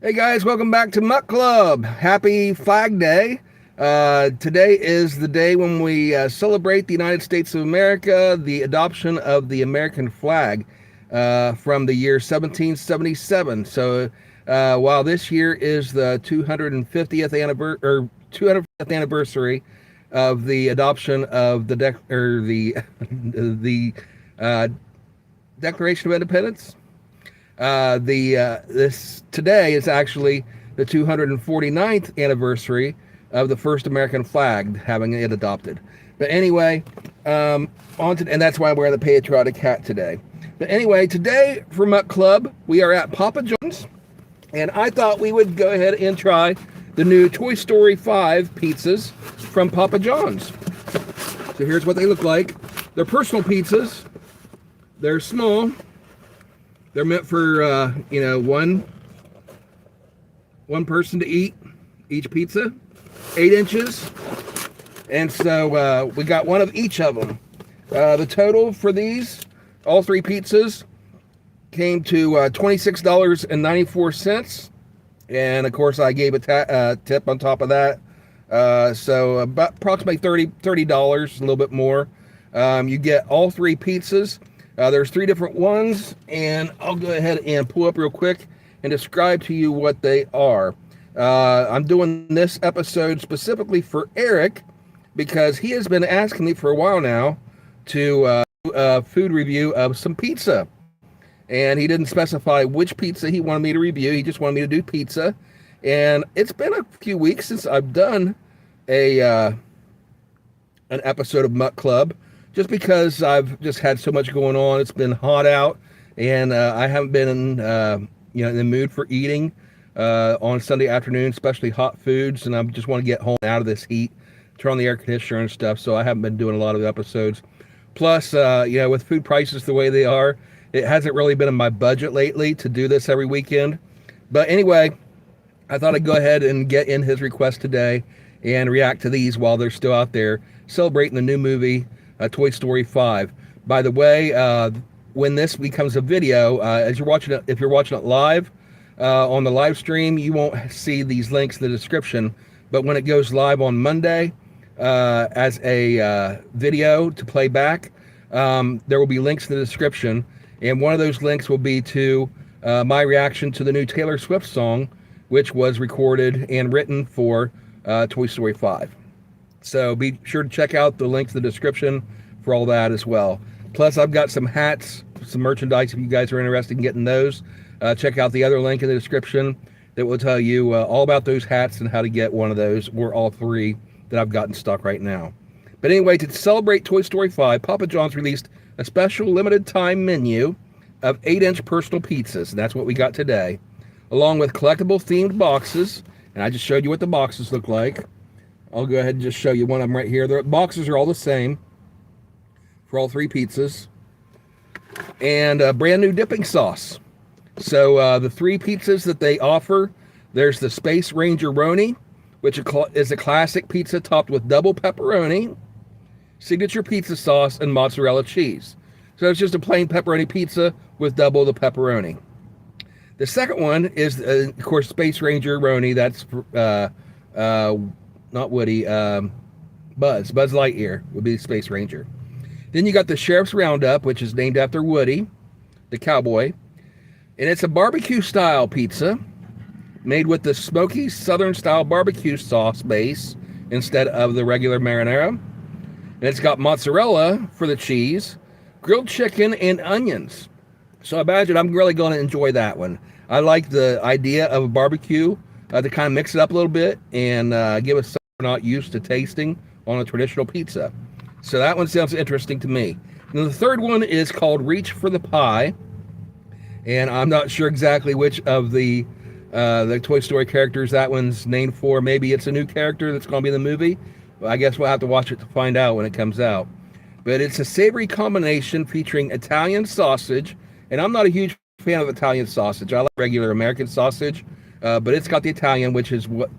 Hey guys, welcome back to Mutt Club. Happy Flag Day. Today is the day when we celebrate the United States of America, the adoption of the American flag from the year 1777. While this year is the 250th anniversary of the adoption of the uh, Declaration of Independence, this today is actually the 249th anniversary of the first American flag having it adopted. But anyway, and that's why I wear the patriotic hat today. But anyway, today for Mutt Club, we are at Papa John's, and I thought we would go ahead and try the new Toy Story 5 pizzas from Papa John's. So here's what they look like. They're personal pizzas. They're small. They're meant for one person to eat each pizza, 8 inches, and so we got one of each of them. The total for these, all 3 pizzas, came to $26.94, and of course I gave a tip on top of that. So about approximately $30, a little bit more. You get all 3 pizzas. There's 3 different ones, and I'll go ahead and pull up real quick and describe to you what they are. I'm doing this episode specifically for Eric because he has been asking me for a while now to do a food review of some pizza. And he didn't specify which pizza he wanted me to review. He just wanted me to do pizza. And it's been a few weeks since I've done an episode of Mutt Club, just because I've just had so much going on. It's been hot out, and I haven't been in the mood for eating on Sunday afternoon, especially hot foods, and I just want to get home out of this heat, turn on the air conditioner and stuff, so I haven't been doing a lot of episodes. Plus, with food prices the way they are, it hasn't really been in my budget lately to do this every weekend. But anyway, I thought I'd go ahead and get in his request today and react to these while they're still out there celebrating the new movie, Toy Story 5. By the way, when this becomes a video, as you're watching it, if you're watching it live on the live stream, you won't see these links in the description. But when it goes live on Monday as a video to play back, there will be links in the description, and one of those links will be to my reaction to the new Taylor Swift song, which was recorded and written for Toy Story 5. So be sure to check out the link in the description for all that as well. Plus, I've got some hats, some merchandise if you guys are interested in getting those. Check out the other link in the description that will tell you all about those hats and how to get one of those, or all 3 that I've got in stock right now. But anyway, to celebrate Toy Story 5, Papa John's released a special limited time menu of 8-inch personal pizzas, and that's what we got today, along with collectible themed boxes. And I just showed you what the boxes look like. I'll go ahead and just show you one of them right here. The boxes are all the same for all 3 pizzas. And a brand new dipping sauce. So the 3 pizzas that they offer, there's the Space Ranger Roni, which is a classic pizza topped with double pepperoni, signature pizza sauce, and mozzarella cheese. So it's just a plain pepperoni pizza with double the pepperoni. The second one is, of course, Space Ranger Roni. That's not Woody, Buzz Lightyear would be Space Ranger. Then you got the Sheriff's Roundup, which is named after Woody, the cowboy. And it's a barbecue style pizza made with the smoky southern style barbecue sauce base instead of the regular marinara. And it's got mozzarella for the cheese, grilled chicken, and onions. So I imagine I'm really going to enjoy that one. I like the idea of a barbecue to kind of mix it up a little bit and give us something we're not used to tasting on a traditional pizza. So that one sounds interesting to me. And the third one is called Reach for the Pie. And I'm not sure exactly which of the Toy Story characters that one's named for. Maybe it's a new character that's going to be in the movie. I guess we'll have to watch it to find out when it comes out. But it's a savory combination featuring Italian sausage. And I'm not a huge fan of Italian sausage. I like regular American sausage. But it's got the Italian, which is what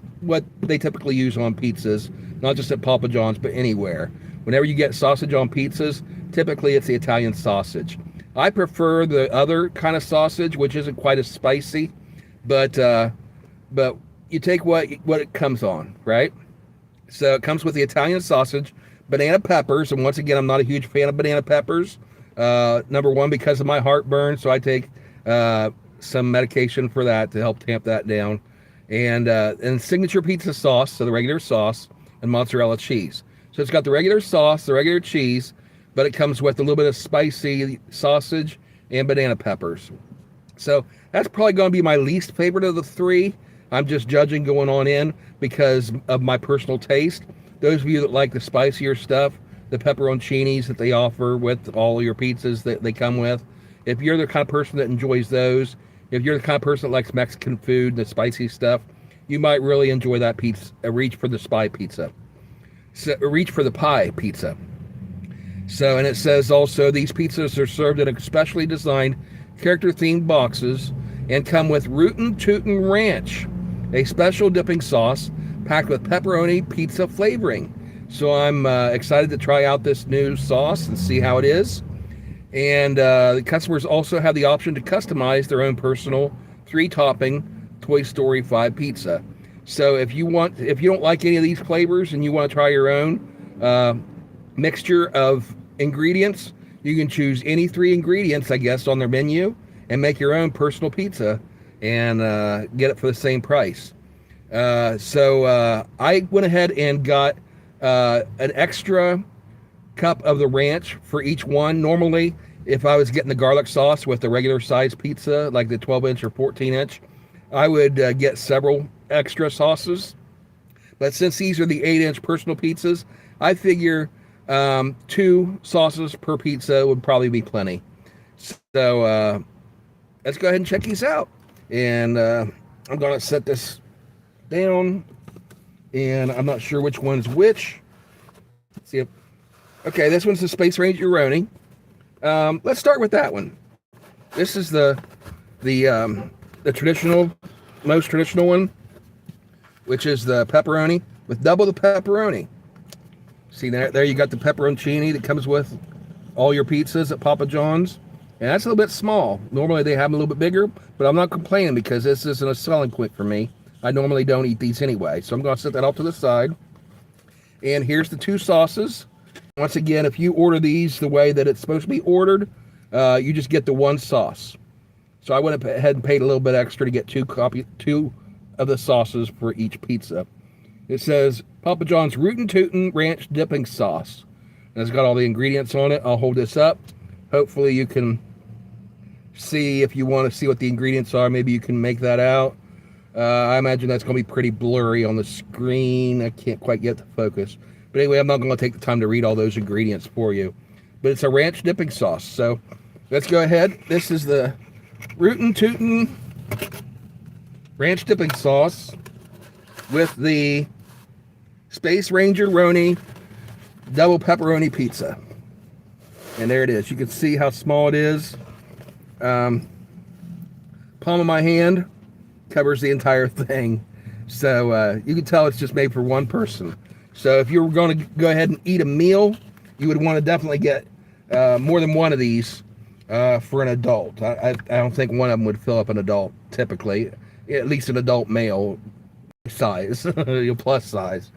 they typically use on pizzas. Not just at Papa John's, but anywhere. Whenever you get sausage on pizzas, typically it's the Italian sausage. I prefer the other kind of sausage, which isn't quite as spicy, but but you take what it comes on, right? So it comes with the Italian sausage, banana peppers, and once again, I'm not a huge fan of banana peppers. Number one, because of my heartburn, so I take some medication for that to help tamp that down, and signature pizza sauce, so the regular sauce, and mozzarella cheese. So it's got the regular sauce, the regular cheese, but it comes with a little bit of spicy sausage and banana peppers. So that's probably going to be my least favorite of the three. I'm just judging going on in because of my personal taste. Those of you that like the spicier stuff, the pepperoncinis that they offer with all your pizzas that they come with, if you're the kind of person that enjoys those, if you're the kind of person that likes Mexican food, the spicy stuff, you might really enjoy that pizza. Reach for the spy pizza. So reach for the pie pizza. So, and it says also these pizzas are served in especially designed character-themed boxes and come with Rootin Tootin Ranch, a special dipping sauce packed with pepperoni pizza flavoring. So I'm excited to try out this new sauce and see how it is. And the customers also have the option to customize their own personal 3-topping Toy Story 5 pizza. So if you don't like any of these flavors and you want to try your own mixture of ingredients, you can choose any 3 ingredients, I guess, on their menu and make your own personal pizza and get it for the same price. So I went ahead and got an extra cup of the ranch for each one. Normally, if I was getting the garlic sauce with the regular size pizza, like the 12-inch or 14-inch, I would get several extra sauces. But since these are the 8-inch personal pizzas, I figure 2 sauces per pizza would probably be plenty. So let's go ahead and check these out. And I'm going to set this down. And I'm not sure which one's which. Let's see if... Okay, this one's the Space Ranger Roni. Let's start with that one. This is the traditional, most traditional one, which is the pepperoni with double the pepperoni. See there you got the pepperoncini that comes with all your pizzas at Papa John's, and that's a little bit small. Normally they have them a little bit bigger, but I'm not complaining because this isn't a selling point for me. I normally don't eat these anyway, so I'm going to set that off to the side. And here's the 2 sauces. Once again, if you order these the way that it's supposed to be ordered, you just get the 1 sauce. So I went ahead and paid a little bit extra to get 2 of the sauces for each pizza. It says Papa John's Rootin Tootin Ranch dipping sauce. And it's got all the ingredients on it. I'll hold this up. Hopefully you can see, if you want to see what the ingredients are, maybe you can make that out. I imagine that's going to be pretty blurry on the screen. I can't quite get the focus. But anyway, I'm not going to take the time to read all those ingredients for you. But it's a ranch dipping sauce. So let's go ahead. This is the Rootin Tootin Ranch dipping sauce with the Space Ranger Roni double pepperoni pizza. And there it is. You can see how small it is. Palm of my hand covers the entire thing. So you can tell it's just made for one person. So if you were going to go ahead and eat a meal, you would want to definitely get more than one of these for an adult. I don't think one of them would fill up an adult typically, at least an adult male size, plus size.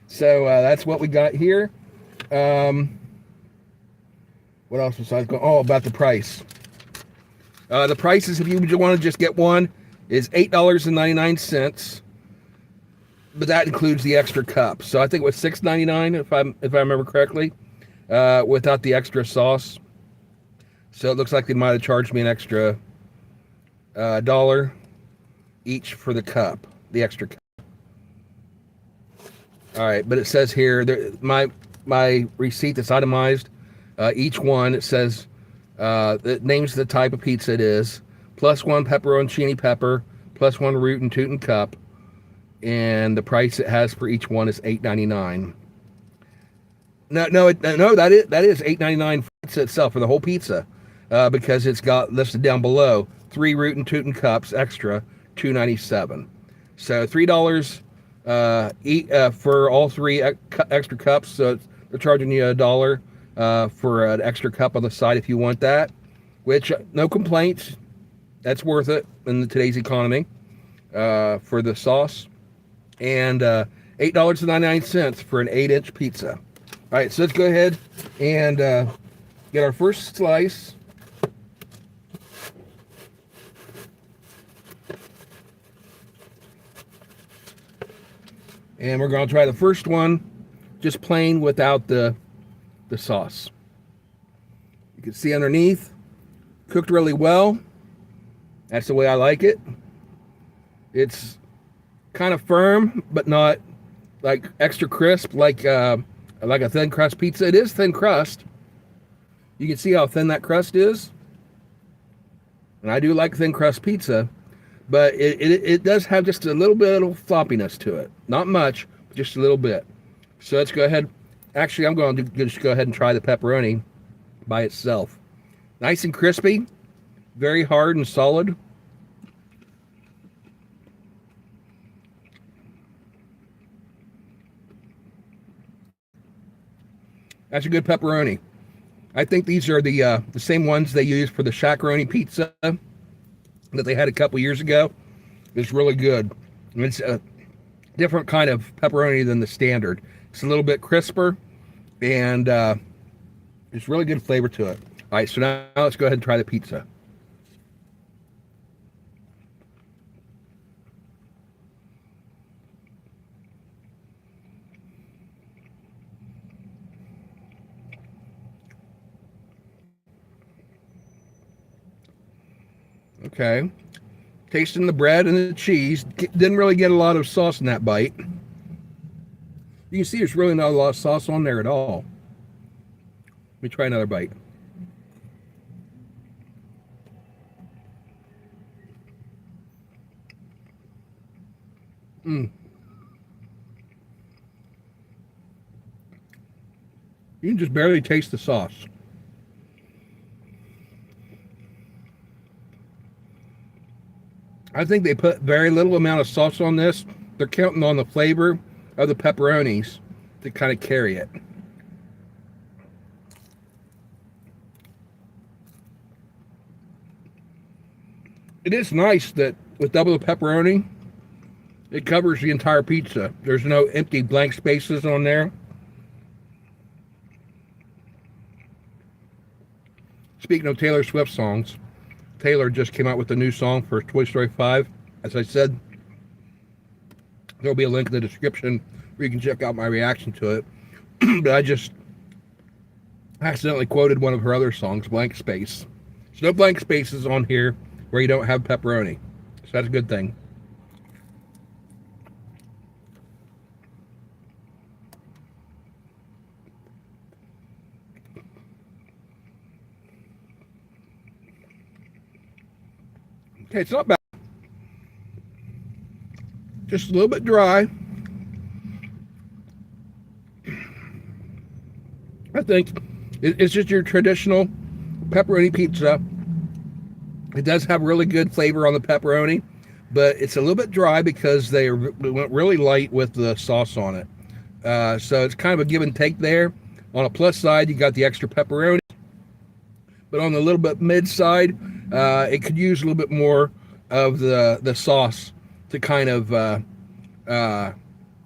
So that's what we got here. What else besides going? Oh, about the price. The prices, if you want to just get one, is $8.99. But that includes the extra cup. So I think it was $6.99 if I remember correctly, without the extra sauce. So it looks like they might have charged me an extra $1 each for the cup, the extra cup. All right, but it says here my receipt that's itemized. Each one, it says it names the type of pizza it is, +1 pepperoncini pepper, +1 Rootin Tootin cup, and the price it has for each one is $8.99. No, that is $8.99 for pizza itself, for the whole pizza, because it's got listed down below 3 Rootin Tootin cups extra, $2.97. So $3 for all 3 extra cups. So they're charging you $1 for an extra cup on the side if you want that, which no complaints. That's worth it in today's economy. for the sauce, and $8.99 for an 8-inch pizza. All right, so let's go ahead and get our first slice. And we're going to try the first one just plain without the sauce. You can see underneath, cooked really well. That's the way I like it. It's kind of firm, but not like extra crisp, like a thin crust pizza. It is thin crust. You can see how thin that crust is. And I do like thin crust pizza, but it does have just a little bit of floppiness to it. Not much, but just a little bit. So let's go ahead. Actually, I'm going to just go ahead and try the pepperoni by itself. Nice and crispy, very hard and solid. That's a good pepperoni. I think these are the same ones they use for the Shakaroni pizza that they had a couple years ago. It's really good. It's a different kind of pepperoni than the standard. It's a little bit crisper, and it's really good flavor to it. All right, so now let's go ahead and try the pizza. Okay. Tasting the bread and the cheese. Didn't really get a lot of sauce in that bite. You can see there's really not a lot of sauce on there at all. Let me try another bite. You can just barely taste the sauce. I think they put very little amount of sauce on this. They're counting on the flavor of the pepperonis to kind of carry it. It is nice that with double the pepperoni, it covers the entire pizza. There's no empty blank spaces on there. Speaking of Taylor Swift songs, Taylor just came out with a new song for Toy Story 5. As I said, there'll be a link in the description where you can check out my reaction to it. But I just accidentally quoted one of her other songs, Blank Space. There's no blank spaces on here where you don't have pepperoni. So that's a good thing. Okay, it's not bad. Just a little bit dry. I think it's just your traditional pepperoni pizza. It does have really good flavor on the pepperoni, but it's a little bit dry because they went really light with the sauce on it. So it's kind of a give and take there. On a plus side, you got the extra pepperoni, but on the little bit mid side, it could use a little bit more of the sauce to kind of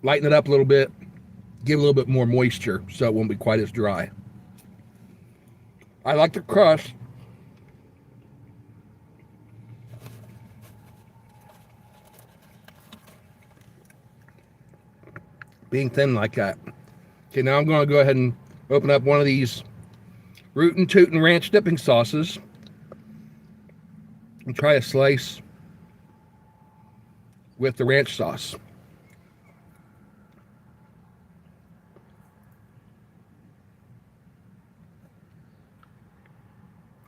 lighten it up a little bit, give a little bit more moisture so it won't be quite as dry. I like the crust. Being thin like that. Okay, now I'm going to go ahead and open up one of these Rootin Tootin Ranch dipping sauces and try a slice with the ranch sauce.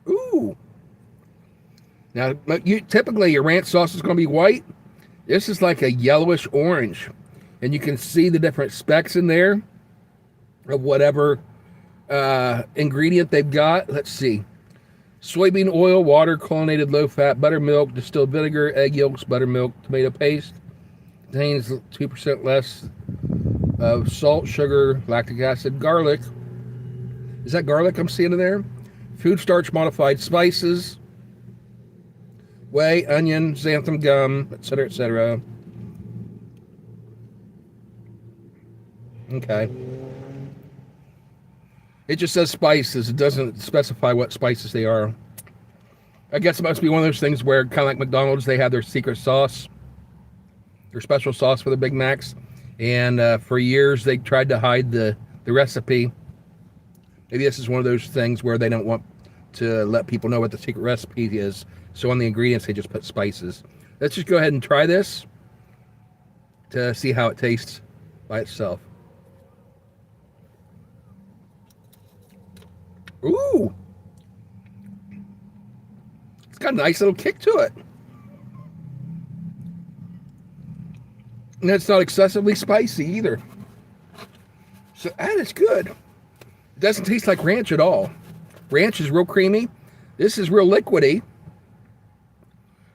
Ooh. Now, typically your ranch sauce is going to be white. This is like a yellowish orange. And you can see the different specks in there of whatever ingredient they've got. Let's see. Soybean oil, water, chlorinated low-fat, buttermilk, distilled vinegar, egg yolks, buttermilk, tomato paste. Contains 2% less of salt, sugar, lactic acid, garlic. Is that garlic I'm seeing in there? Food starch modified spices. whey, onion, xanthan gum, etc., etc. Okay. It just says spices. It doesn't specify what spices they are. I guess it must be one of those things where, kind of like McDonald's, they have their secret sauce, their special sauce for the Big Macs. And for years, they tried to hide the recipe. Maybe this is one of those things where they don't want to let people know what the secret recipe is. So on the ingredients, they just put spices. Let's just go ahead and try this to see how it tastes by itself. Ooh! It's got a nice little kick to it. And it's not excessively spicy either. So that is good. It doesn't taste like ranch at all. Ranch is real creamy. This is real liquidy.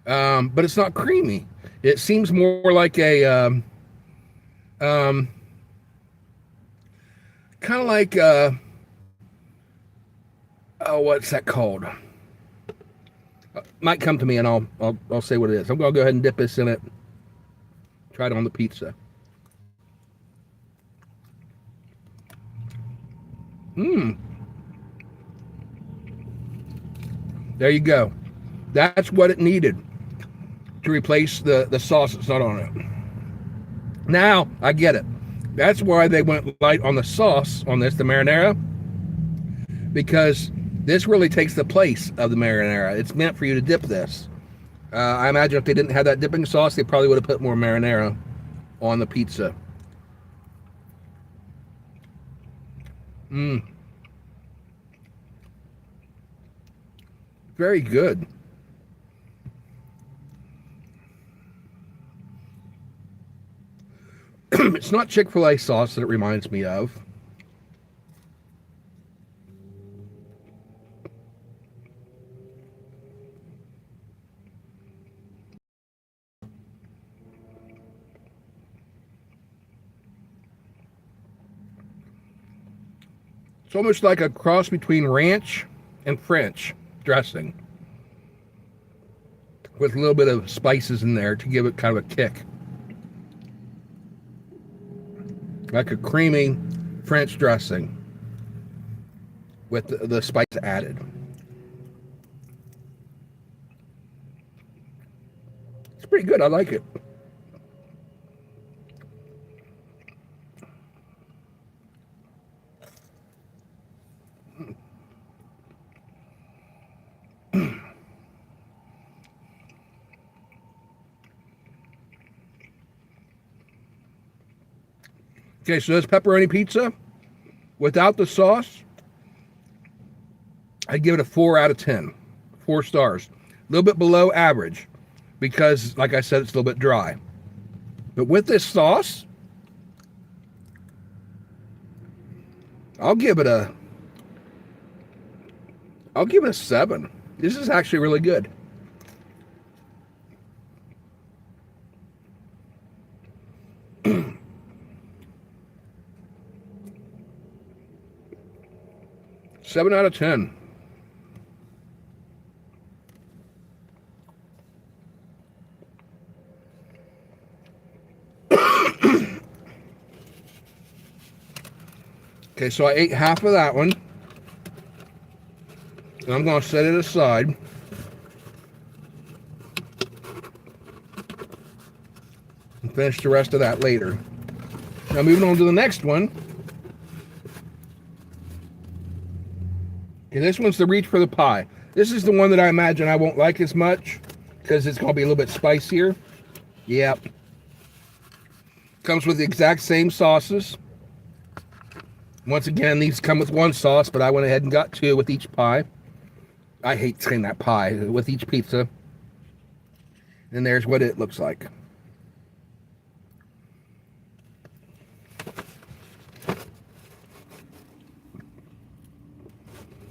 But it's not creamy. It seems more like a kind of like oh, what's that called? Might come to me and I'll say what it is. I'm gonna go ahead and dip this in it. Try it on the pizza. There you go. That's what it needed to replace the sauce that's not on it. Now I get it. That's why they went light on the sauce on this, the marinara, because this really takes the place of the marinara. It's meant for you to dip this. I imagine if they didn't have that dipping sauce, they probably would have put more marinara on the pizza. Very good. It's not Chick-fil-A sauce that it reminds me of. It's almost like a cross between ranch and French dressing, with a little bit of spices in there to give it kind of a kick. Like a creamy French dressing with the spice added. It's pretty good. I like it. Okay, so this pepperoni pizza, without the sauce, I'd give it a 4 out of 10. 4 stars. A little bit below average because, like I said, it's a little bit dry. But with this sauce, I'll give it a 7. This is actually really good. Seven out of 10. Okay, so I ate half of that one. And I'm going to set it aside. And finish the rest of that later. Now moving on to the next one. Okay, this one's the reach for the pie. This is the one that I imagine I won't like as much because it's going to be a little bit spicier. Yep. Comes with the exact same sauces. Once again, these come with one sauce, but I went ahead and got 2 with each pie. I hate saying that pie, with each pizza. And there's what it looks like.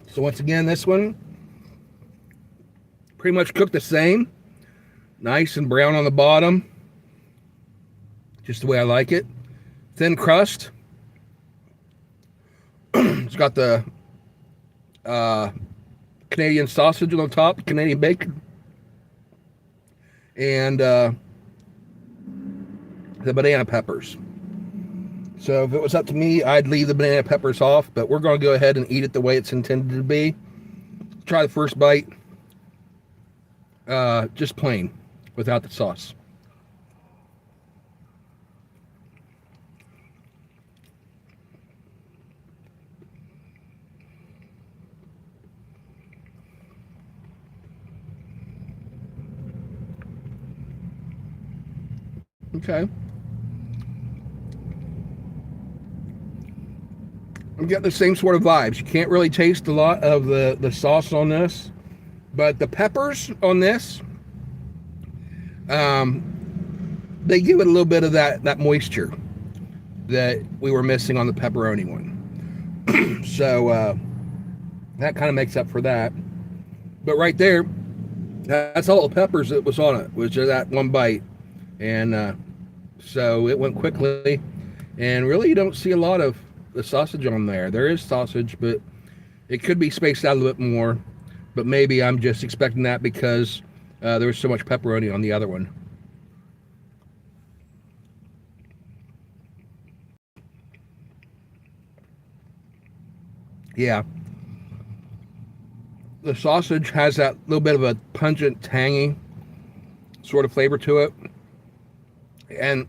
So once again, this one, pretty much cooked the same. Nice and brown on the bottom. Just the way I like it. Thin crust. It's got the Canadian sausage on the top, Canadian bacon. and the banana peppers. So if it was up to me, I'd leave the banana peppers off, but we're going to go ahead and eat it the way it's intended to be. Try the first bite, just plain, without the sauce. Okay. I'm getting the same sort of vibes. You can't really taste a lot of the sauce on this, but the peppers on this, they give it a little bit of that moisture that we were missing on the pepperoni one. So that kind of makes up for that. But right there, that's all the peppers that was on it, was just that one bite. And so it went quickly. And really, you don't see a lot of the sausage on there. There is sausage, but it could be spaced out a little bit more. But maybe I'm just expecting that because there was so much pepperoni on the other one. Yeah. The sausage has that little bit of a pungent, tangy sort of flavor to it. And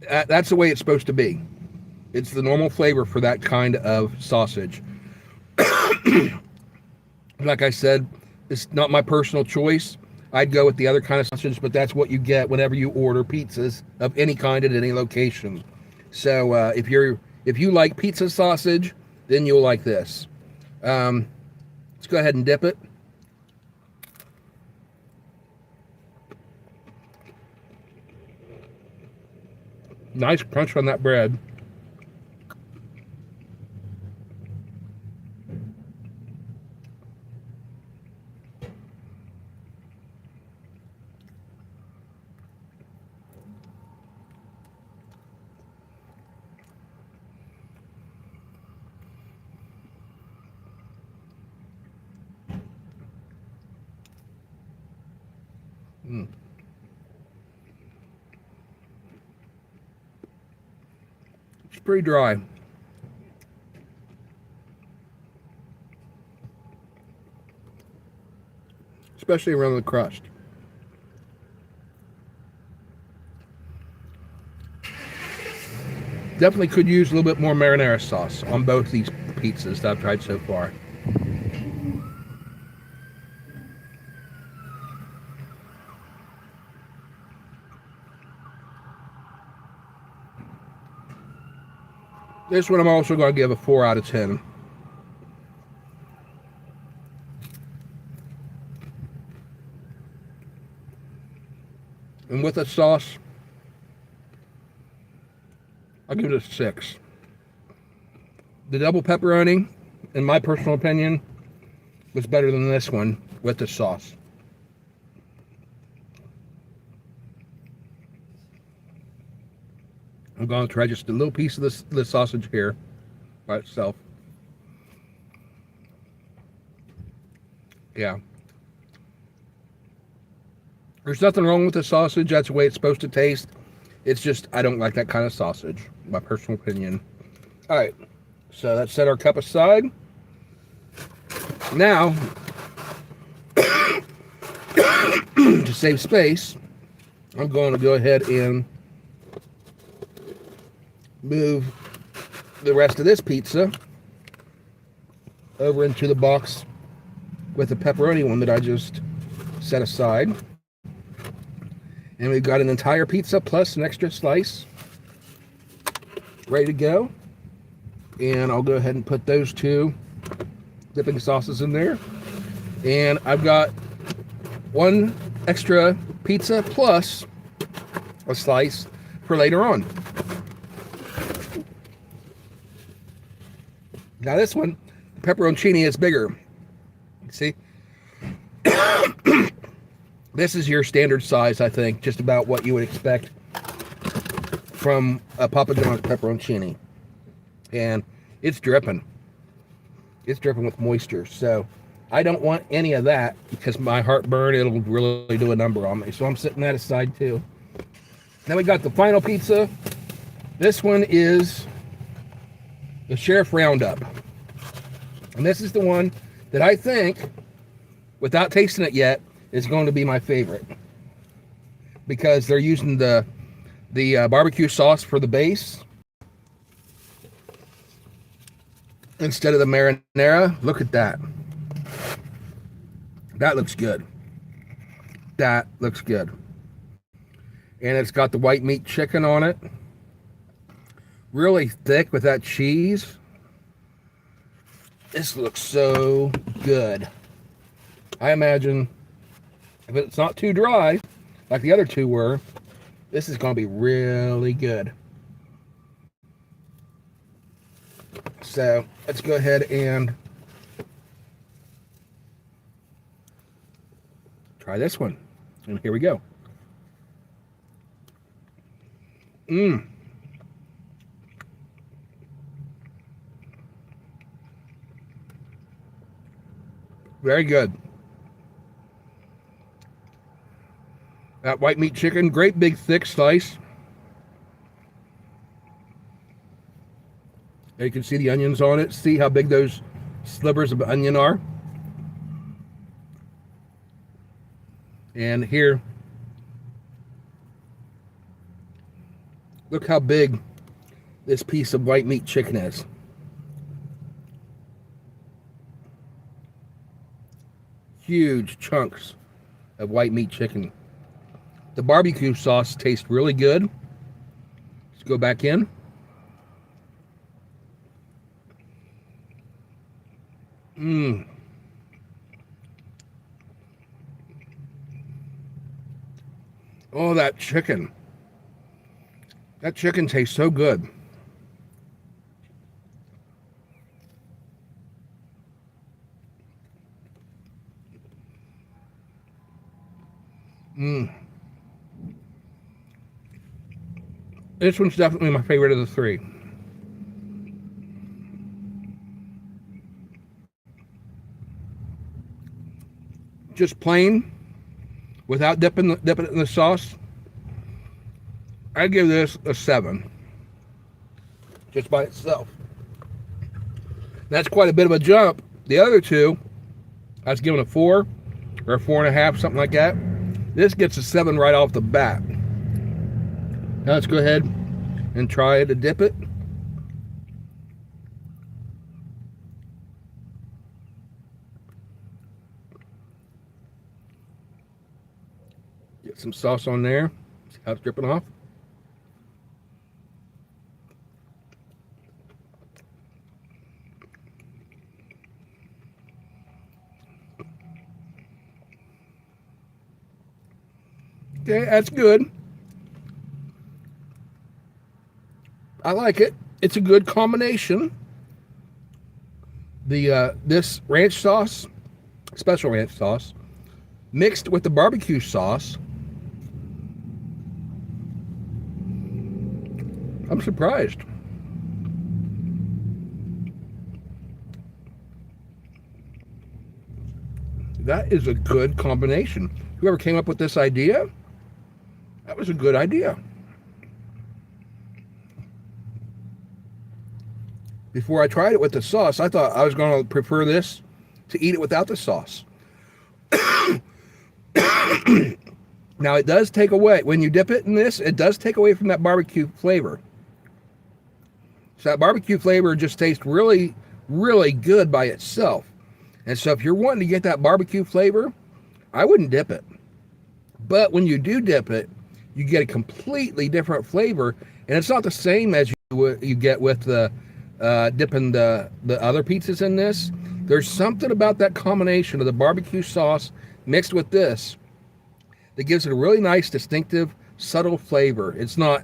that's the way it's supposed to be. It's the normal flavor for that kind of sausage. Like I said, it's not my personal choice. I'd go with the other kind of sausage, but that's what you get whenever you order pizzas of any kind at any location. So if you like pizza sausage, then you'll like this. Let's go ahead and dip it. Nice crunch on that bread. It's pretty dry. Especially around the crust. Definitely could use a little bit more marinara sauce on both these pizzas that I've tried so far. This one I'm also going to give a 4 out of 10. And with the sauce, I'll give it a 6. The double pepperoni, in my personal opinion, was better than this one with the sauce. I'm going to try just a little piece of this sausage here by itself. Yeah. There's nothing wrong with the sausage. That's the way it's supposed to taste. It's just, I don't like that kind of sausage, my personal opinion. All right. So let's set our cup aside. Now, to save space, I'm going to go ahead and move the rest of this pizza over into the box with the pepperoni one that I just set aside. And we've got an entire pizza plus an extra slice ready to go. And I'll go ahead and put those two dipping sauces in there. And I've got one extra pizza plus a slice for later on. Now this one, pepperoncini is bigger. See? This is your standard size, I think, just about what you would expect from a Papa John's pepperoncini. And it's dripping. It's dripping with moisture. So I don't want any of that because my heartburn, it'll really do a number on me. So I'm setting that aside too. Then we got the final pizza. This one is the Sheriff Roundup. And this is the one that I think, without tasting it yet, is going to be my favorite. Because they're using the barbecue sauce for the base instead of the marinara. Look at that. That looks good. That looks good. And it's got the white meat chicken on it. Really thick with that cheese. This looks so good. I imagine if it's not too dry, like the other two were, this is going to be really good. So let's go ahead and try this one. And here we go. Very good. That white meat chicken, great big thick slice. There you can see the onions on it. See how big those slivers of onion are. And here, look how big this piece of white meat chicken is. Huge chunks of white meat chicken. The barbecue sauce tastes really good. Let's go back in. Oh, that chicken. That chicken tastes so good. This one's definitely my favorite of the three. Just plain, without dipping it in the sauce, I give this a 7. Just by itself. That's quite a bit of a jump. The other two, I was giving a 4 or a 4.5, something like that. This gets a 7 right off the bat. Now let's go ahead and try to dip it. Get some sauce on there. See how it's dripping off. Okay, that's good. I like it. It's a good combination. The this ranch sauce, special ranch sauce, mixed with the barbecue sauce. I'm surprised. That is a good combination. Whoever came up with this idea, that was a good idea. Before I tried it with the sauce, I thought I was going to prefer this to eat it without the sauce. Now, it does take away, when you dip it in this, it does take away from that barbecue flavor. So that barbecue flavor just tastes really, really good by itself. And so if you're wanting to get that barbecue flavor, I wouldn't dip it. But when you do dip it, you get a completely different flavor. And it's not the same as you get with the dipping the other pizzas in this. There's something about that combination of the barbecue sauce mixed with this that gives it a really nice, distinctive, subtle flavor. It's not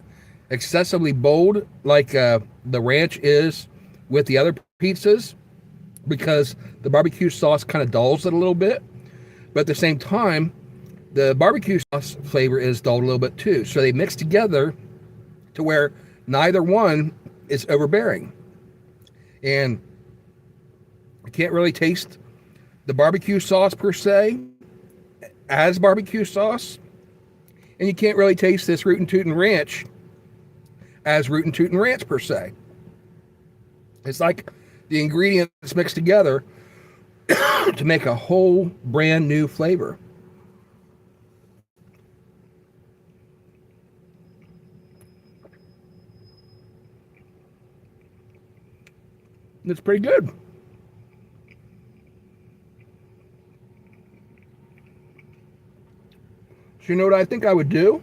excessively bold like the ranch is with the other pizzas, because the barbecue sauce kind of dulls it a little bit. But at the same time, the barbecue sauce flavor is dulled a little bit too. So they mix together to where neither one is overbearing. And I can't really taste the barbecue sauce per se as barbecue sauce, and you can't really taste this Rootin Tootin Ranch as Rootin Tootin Ranch per se. It's like the ingredients mixed together to make a whole brand new flavor. It's pretty good. So you know what I think I would do?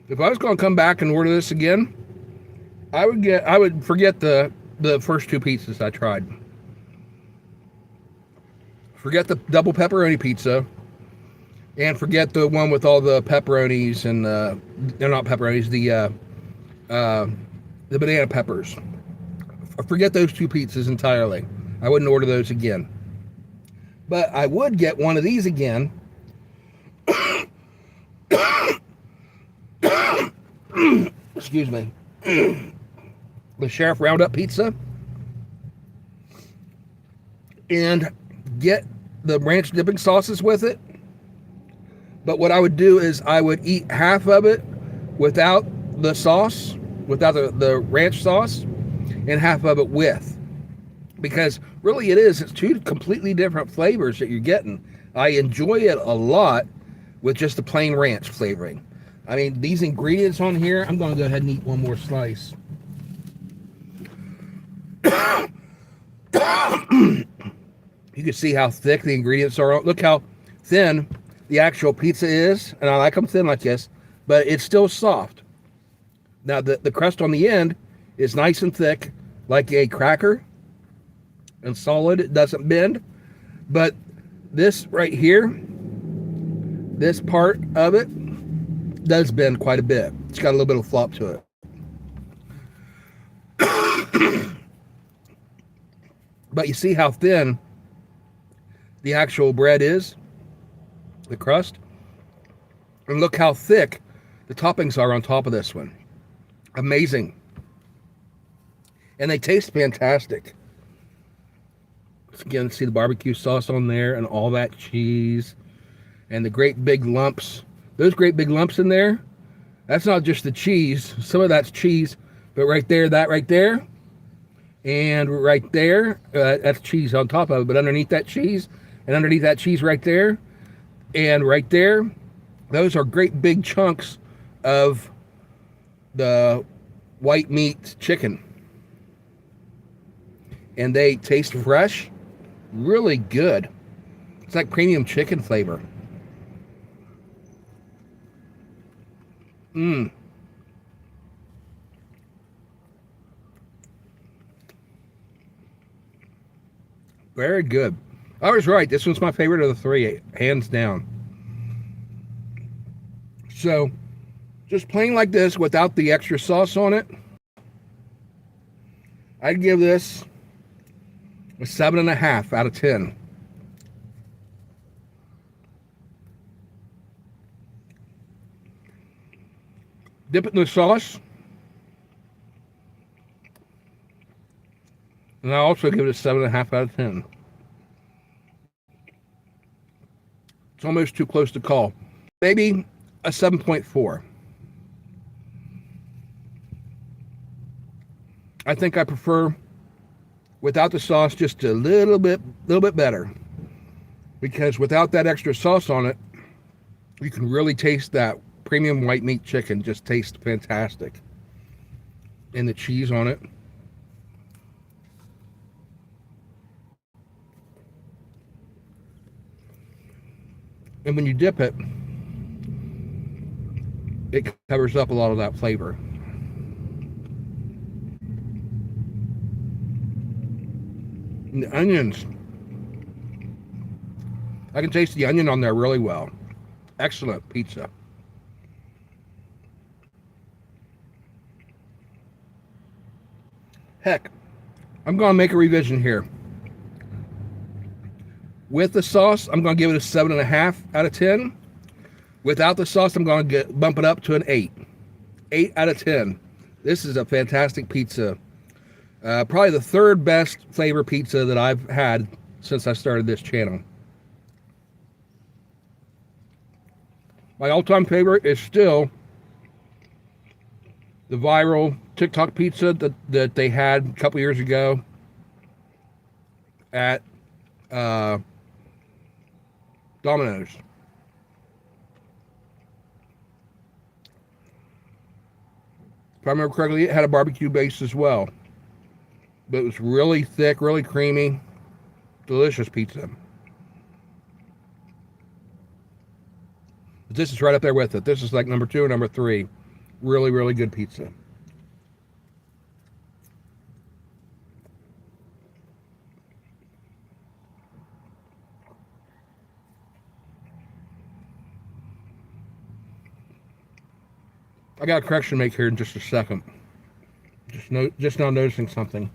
If I was going to come back and order this again, I would forget the first two pizzas I tried. Forget the double pepperoni pizza, and forget the one with all the pepperonis and they're not pepperonis, the banana peppers. Forget those two pizzas entirely. I wouldn't order those again. But I would get one of these again. Excuse me. The Sheriff Roundup pizza. And get the ranch dipping sauces with it. But what I would do is I would eat half of it without the sauce, without the ranch sauce, and half of it with. Because really it's two completely different flavors that you're getting. I enjoy it a lot with just the plain ranch flavoring. I mean, these ingredients on here, I'm going to go ahead and eat one more slice. You can see how thick the ingredients are. Look how thin the actual pizza is. And I like them thin like this, but it's still soft. Now, the crust on the end is nice and thick, like a cracker, and solid. It doesn't bend. But this right here, this part of it does bend quite a bit. It's got a little bit of flop to it. But you see how thin the actual bread is, the crust, and look how thick the toppings are on top of this one. Amazing. And they taste fantastic. Again, see the barbecue sauce on there and all that cheese and the great big lumps. Those great big lumps in there, that's not just the cheese. Some of that's cheese, but right there, that right there, and right there, that's cheese on top of it. But underneath that cheese, and underneath that cheese right there, and right there, those are great big chunks of the white meat chicken. And they taste fresh, really good. It's like premium chicken flavor. Very good. I was right. This one's my favorite of the three, hands down. So, just plain like this without the extra sauce on it, I'd give this a 7.5 out of 10. Dip it in the sauce. And I also give it a 7.5 out of 10. It's almost too close to call. Maybe a 7.4. I think I prefer without the sauce just a little bit better. Because without that extra sauce on it, you can really taste that premium white meat chicken. Just tastes fantastic. And the cheese on it. And when you dip it, it covers up a lot of that flavor. And the onions, I can taste the onion on there really well. Excellent pizza. Heck, I'm going to make a revision here. With the sauce, I'm going to give it a 7.5 out of 10. Without the sauce, I'm going to bump it up to an 8. 8 out of 10. This is a fantastic pizza. Probably the third best flavor pizza that I've had since I started this channel. My all-time favorite is still the viral TikTok pizza that they had a couple years ago at Domino's. If I remember correctly, it had a barbecue base as well. But it was really thick, really creamy, delicious pizza. But this is right up there with it. This is like number 2 or number 3. Really, really good pizza. I got a correction to make here in just a second. Just now noticing something.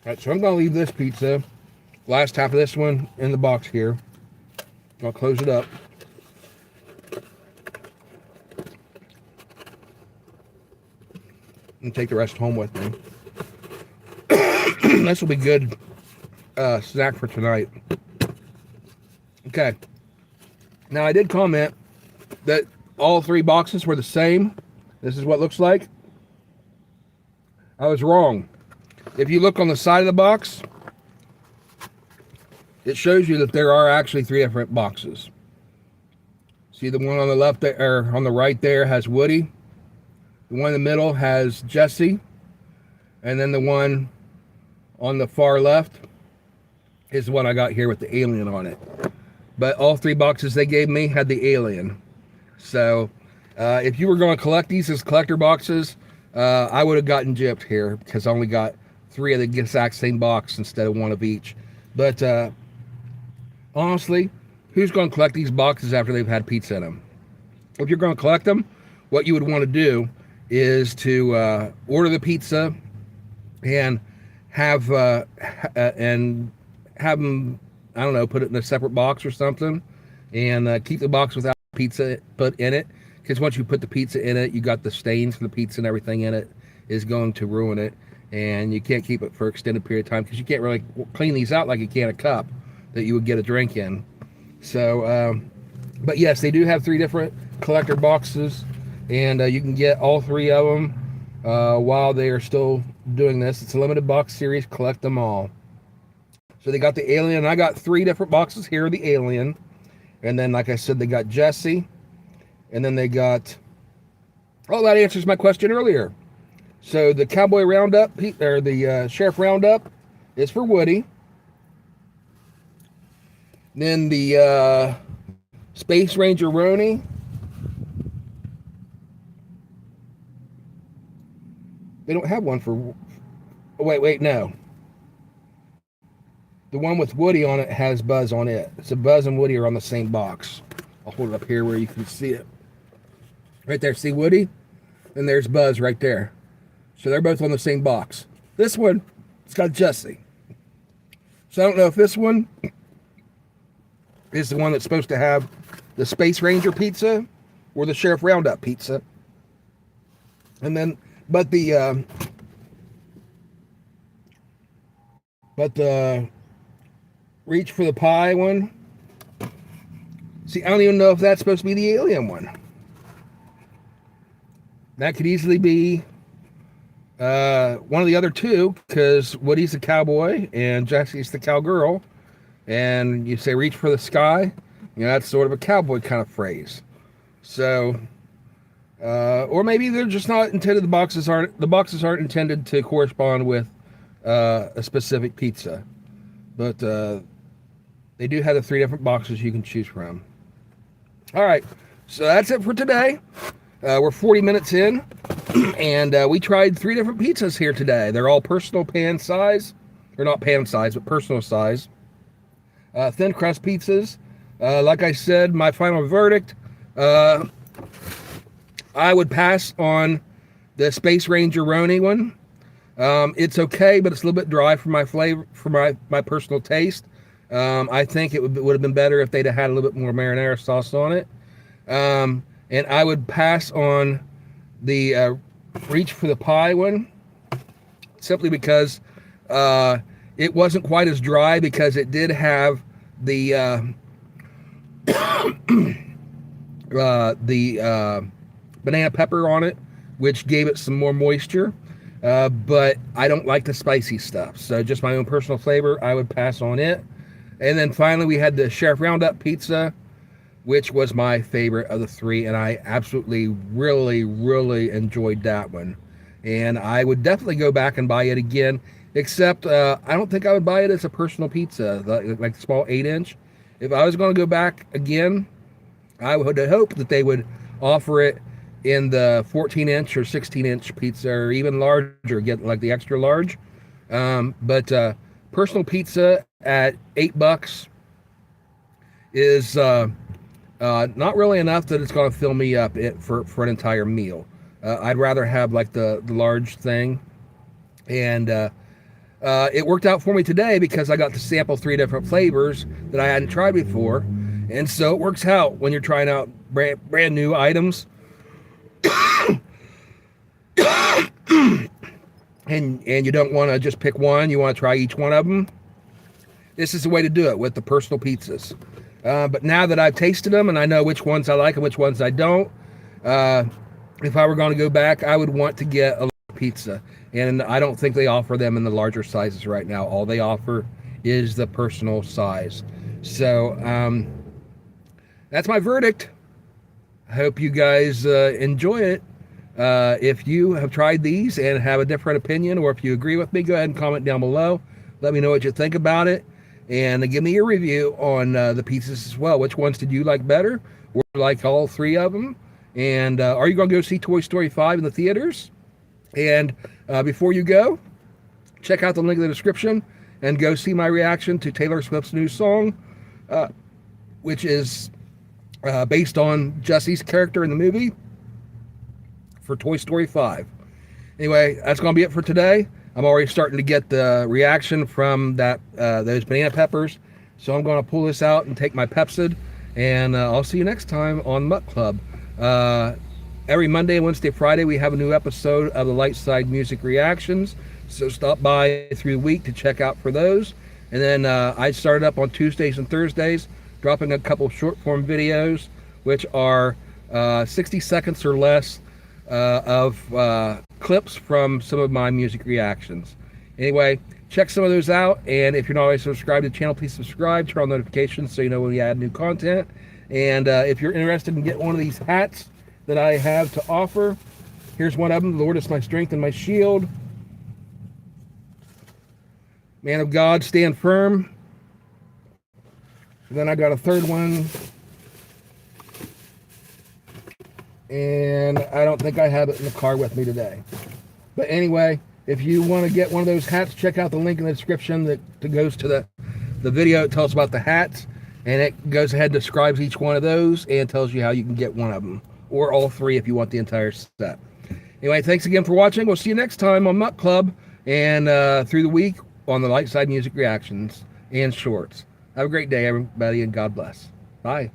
Alright, so I'm going to leave this pizza, last half of this one, in the box here. I'll close it up. And take the rest home with me. This will be good snack for tonight. Okay. Now, I did comment that all 3 boxes were the same. This is what it looks like. I was wrong. If you look on the side of the box, it shows you that there are actually 3 different boxes. See, the one on the left there, or on the right there, has Woody. The one in the middle has Jesse. And then the one on the far left is the one I got here with the alien on it. But all 3 boxes they gave me had the alien. So if you were going to collect these as collector boxes, I would have gotten gypped here because I only got 3 of the exact same box instead of 1 of each. But honestly, who's going to collect these boxes after they've had pizza in them? If you're going to collect them, what you would want to do is to order the pizza and have them, I don't know, put it in a separate box or something, and keep the box without pizza put in it. Because once you put the pizza in it, you got the stains from the pizza and everything in it is going to ruin it, and you can't keep it for an extended period of time because you can't really clean these out like you can a cup that you would get a drink in. So, but yes, they do have 3 different collector boxes, and you can get all 3 of them while they are still doing this. It's a limited box series. Collect them all. So they got the alien. I got 3 different boxes here, the alien. And then, like I said, they got Jesse. And then they got... Oh, that answers my question earlier. So the Cowboy Roundup, or the Sheriff Roundup, is for Woody. Then the Space Ranger Roni. They don't have one for... Oh, wait, no. The one with Woody on it has Buzz on it. So Buzz and Woody are on the same box. I'll hold it up here where you can see it. Right there, see Woody? And there's Buzz right there. So they're both on the same box. This one, it's got Jesse. So I don't know if this one is the one that's supposed to have the Space Ranger pizza or the Sheriff Roundup pizza. And then, but the Reach for the Pie one. See, I don't even know if that's supposed to be the alien one. That could easily be one of the other 2, because Woody's the cowboy and Jesse's the cowgirl. And you say reach for the sky, you know, that's sort of a cowboy kind of phrase. So, or maybe they're just not intended, the boxes aren't intended to correspond with a specific pizza. But they do have the 3 different boxes you can choose from. All right, so that's it for today. We're 40 minutes in, and we tried 3 different pizzas here today. They're all personal pan size, or not pan size, but personal size. Thin crust pizzas. Like I said, my final verdict, I would pass on the Space Ranger Roni one. It's okay, but it's a little bit dry for my flavor, for my personal taste. I think it would have been better if they'd have had a little bit more marinara sauce on it. And I would pass on the reach for the pie one, simply because it wasn't quite as dry, because it did have the banana pepper on it, which gave it some more moisture. But I don't like the spicy stuff, so just my own personal flavor, I would pass on it. And then finally, we had the Chef Roundup pizza, which was my favorite of the three, and I absolutely, really enjoyed that one. And I would definitely go back and buy it again, except I don't think I would buy it as a personal pizza, like the small 8-inch. If I was going to go back again, I would hope that they would offer it in the 14-inch or 16-inch pizza, or even larger, get like the extra large. But personal pizza at $8 is not really enough that it's going to fill me up for an entire meal. I'd rather have like the large thing. And it worked out for me today because I got to sample 3 different flavors that I hadn't tried before. And so it works out when you're trying out brand new items. and you don't want to just pick one, you want to try each one of them. This is the way to do it with the personal pizzas. But now that I've tasted them and I know which ones I like and which ones I don't, if I were going to go back, I would want to get a large pizza. And I don't think they offer them in the larger sizes right now. All they offer is the personal size. So that's my verdict. I hope you guys enjoy it. If you have tried these and have a different opinion, or if you agree with me, go ahead and comment down below. Let me know what you think about it. And give me your review on the pizzas as well. Which ones did you like better? Or like all 3 of them? And are you going to go see Toy Story 5 in the theaters? And before you go, check out the link in the description and go see my reaction to Taylor Swift's new song, which is based on Jesse's character in the movie for Toy Story 5. Anyway, that's going to be it for today. I'm already starting to get the reaction from those banana peppers. So I'm going to pull this out and take my Pepsid. And I'll see you next time on Mutt Club. Every Monday, Wednesday, Friday, we have a new episode of the Lightside Music Reactions. So stop by through the week to check out for those. And then I started up on Tuesdays and Thursdays, dropping a couple short form videos, which are 60 seconds or less of clips from some of my music reactions. Anyway, check some of those out, and if you're not already subscribed to the channel, please subscribe, turn on notifications so you know when we add new content. And if you're interested in getting one of these hats that I have to offer, here's one of them. The Lord is my strength and my shield. Man of God, stand firm. And then I got a third one, and I don't think I have it in the car with me today. But anyway, if you want to get one of those hats, check out the link in the description that goes to the video. It tells about the hats, and it goes ahead and describes each one of those and tells you how you can get one of them, or all 3 if you want the entire set. Anyway, thanks again for watching. We'll see you next time on Mutt Club and through the week on the Lightside Music Reactions and Shorts. Have a great day, everybody, and God bless. Bye.